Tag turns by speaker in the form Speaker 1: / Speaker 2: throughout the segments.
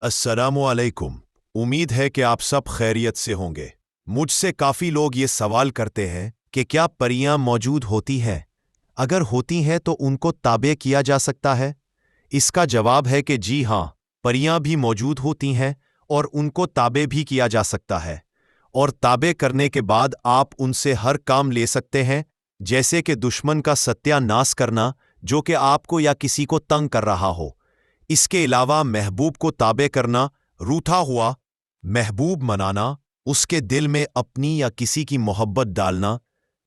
Speaker 1: अस्सलामुअलैकुम। उम्मीद है कि आप सब खैरियत से होंगे। मुझसे काफ़ी लोग ये सवाल करते हैं कि क्या परियां मौजूद होती हैं? अगर होती हैं तो उनको ताबे किया जा सकता है? इसका जवाब है कि जी हाँ, परियां भी मौजूद होती हैं और उनको ताबे भी किया जा सकता है। और ताबे करने के बाद आप उनसे हर काम ले सकते हैं, जैसे कि दुश्मन का सत्यानाश करना जो कि आपको या किसी को तंग कर रहा हो। इसके अलावा महबूब को ताबे करना, रूठा हुआ महबूब मनाना, उसके दिल में अपनी या किसी की मोहब्बत डालना।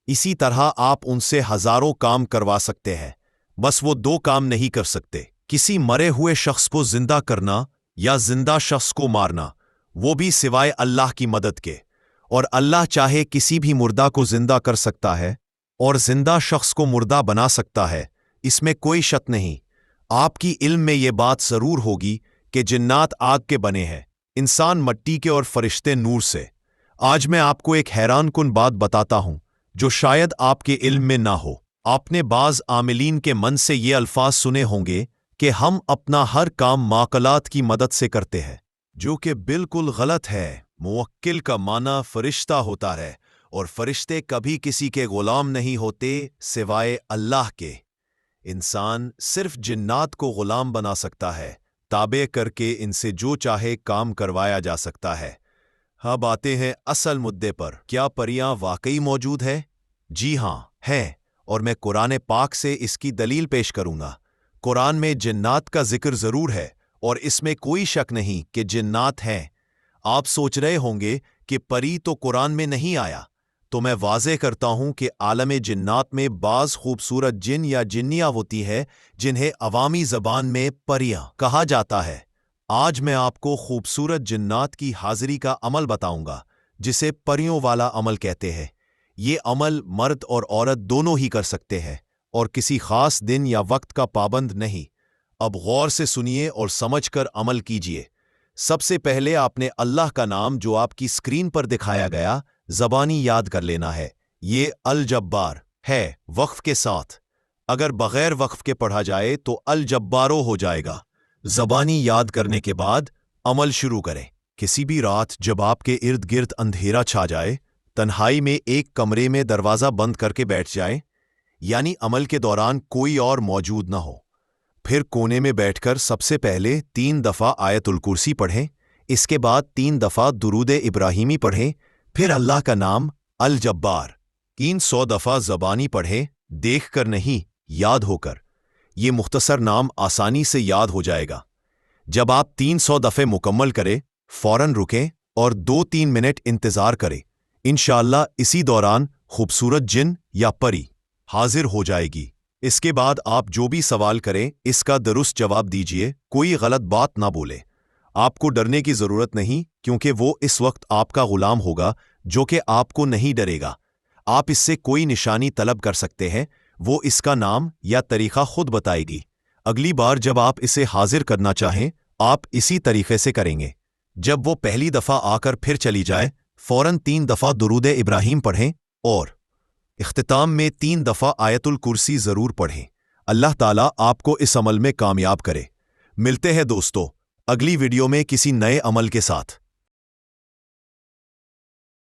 Speaker 1: इसी तरह आप उनसे हजारों काम करवा सकते हैं, बस वो दो काम नहीं कर सकते, किसी मरे हुए शख्स को जिंदा करना या जिंदा शख्स को मारना, वो भी सिवाय अल्लाह की मदद के। और अल्लाह चाहे किसी भी मुर्दा को जिंदा कर सकता है और जिंदा शख्स को मुर्दा बना सकता है, इसमें कोई शक नहीं। आपकी इल्म में ये बात जरूर होगी कि जिन्नात आग के बने हैं, इंसान मट्टी के और फरिश्ते नूर से। आज मैं आपको एक हैरानकुन बात बताता हूं जो शायद आपके इल्म में ना हो। आपने बाज आमिलीन के मन से ये अल्फाज सुने होंगे कि हम अपना हर काम माकलात की मदद से करते हैं, जो कि बिल्कुल गलत है। मुवक्किल का माना फरिश्ता होता है और फरिश्ते कभी किसी के गुलाम नहीं होते सिवाय अल्लाह के। इंसान सिर्फ जिन्नात को गुलाम बना सकता है, ताबे करके इनसे जो चाहे काम करवाया जा सकता है। अब आते हैं असल मुद्दे पर, क्या परियां वाकई मौजूद है? जी हाँ, है, और मैं कुरान पाक से इसकी दलील पेश करूंगा। कुरान में जिन्नात का जिक्र जरूर है और इसमें कोई शक नहीं कि जिन्नात हैं। आप सोच रहे होंगे कि परी तो कुरान में नहीं आया, तो मैं वाज़े करता हूं कि आलम जिन्नात में बाज़ खूबसूरत जिन या जिन्नियाँ होती है जिन्हें अवामी ज़बान में परियां कहा जाता है। आज मैं आपको खूबसूरत जिन्नात की हाजिरी का अमल बताऊंगा, जिसे परियों वाला अमल कहते हैं। ये अमल मर्द और औरत दोनों ही कर सकते हैं और किसी खास दिन या वक्त का पाबंद नहीं। अब गौर से सुनिए और समझकर अमल कीजिए। सबसे पहले आपने अल्लाह का नाम जो आपकी स्क्रीन पर दिखाया गया ज़बानी याद कर लेना है। ये अल जब्बार है वक्फ के साथ। अगर बगैर वक्फ के पढ़ा जाए तो अल जब्बारो हो जाएगा। ज़बानी याद करने के बाद अमल शुरू करें। किसी भी रात जब आपके इर्द गिर्द अंधेरा छा जाए, तन्हाई में एक कमरे में दरवाज़ा बंद करके बैठ जाए, यानी अमल के दौरान कोई और मौजूद ना हो। फिर कोने में बैठकर सबसे पहले 3 दफ़ा आयतुल कुर्सी पढ़ें, इसके बाद 3 दफ़ा दुरूद इब्राहिमी पढ़ें, फिर अल्लाह का नाम अल जब्बार 300 दफ़ा ज़बानी पढ़ें, देख कर नहीं, याद होकर। ये मुख्तसर नाम आसानी से याद हो जाएगा। जब आप 300 दफ़े मुकम्मल करें, फौरन रुकें और 2-3 मिनट इंतज़ार करें। इंशाअल्लाह इसी दौरान खूबसूरत जिन या परी हाजिर हो जाएगी। इसके बाद आप जो भी सवाल करें, इसका दुरुस्त जवाब दीजिए, कोई गलत बात ना बोले। आपको डरने की जरूरत नहीं, क्योंकि वो इस वक्त आपका गुलाम होगा जो कि आपको नहीं डरेगा। आप इससे कोई निशानी तलब कर सकते हैं, वो इसका नाम या तरीका खुद बताएगी। अगली बार जब आप इसे हाजिर करना चाहें, आप इसी तरीके से करेंगे। जब वो पहली दफ़ा आकर फिर चली जाए, फौरन 3 दफ़ा दुरूद इब्राहिम पढ़ें और इख्तिताम में 3 दफ़ा आयतुल कुर्सी ज़रूर पढ़ें। अल्लाह ताला आपको इस अमल में कामयाब करे। मिलते हैं दोस्तों अगली वीडियो में किसी नए अमल के साथ।